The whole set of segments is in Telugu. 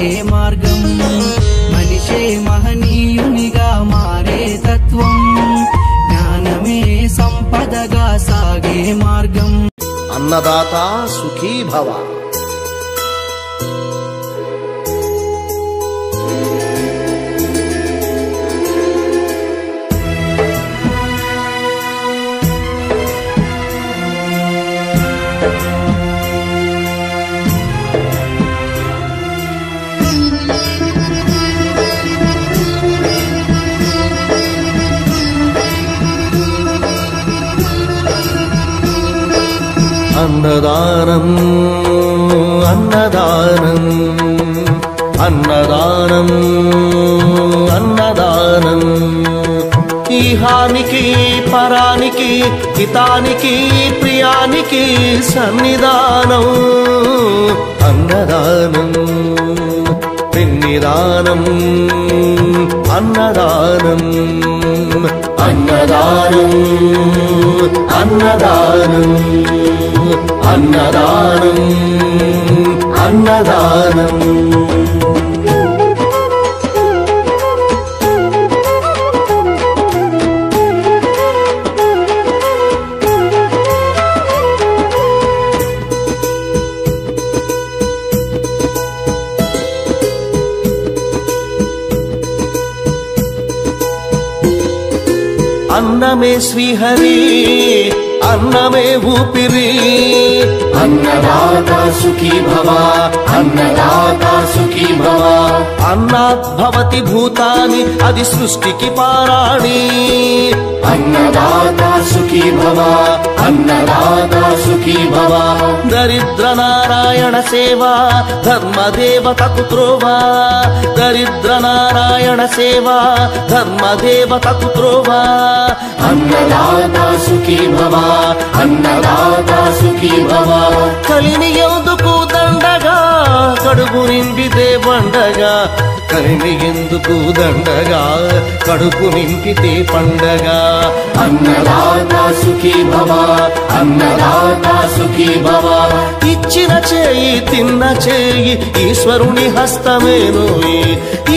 సాగే మార్గం మనిషే మహనీయునిగా మారే తత్వం జ్ఞానమే సంపదగా సాగే మార్గం అన్నదాత సుఖీ భవ. అన్నదానం అన్నదానం అన్నదానం అన్నదానం ఈహానికి పరానికి హితానికి ప్రియానికి సన్నిధానం అన్నదానం పిన్నిదానం అన్నదానం అన్నదానం అన్నదానం అన్నదానం అన్నదానం. అన్నమే శ్రీహరి అన్నమే ఊపిరి అన్నదాత సుఖీ భవ అన్నదాత సుఖీ భవ. అన్నాత్ భవతి భూతాని అది సృష్టికి పారాణి అన్నదాత సుఖీ భవ అన్నదాత సుఖీ భవ. దరిద్ర నారాయణ సేవా ధర్మదేవతకు త్రోవా దరిద్ర నారాయణ సేవా ధర్మదేవతకు త్రోవా అన్నదాత సుఖీ భవ అన్నదాత సుఖీ భవ. కలిని ఎందుకు దండగా కడుపు నింపితే పండగా కలిని ఎందుకు దండగా కడుపు నింపితే పండగ అన్నదాత సుఖీ భవ అన్నదాత సుఖీ భవ. ఇచ్చిన చేయి తిన్న చేయి ఈశ్వరుని హస్తమేనోయి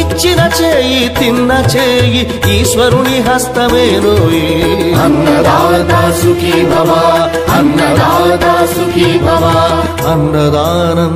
ఇచ్చిన చేయి తిన్న చేయి ఈశ్వరుని హస్తమేనోయి అన్నదాత సుఖీ భవ అన్నదాత సుఖీ భవ. అన్నదానం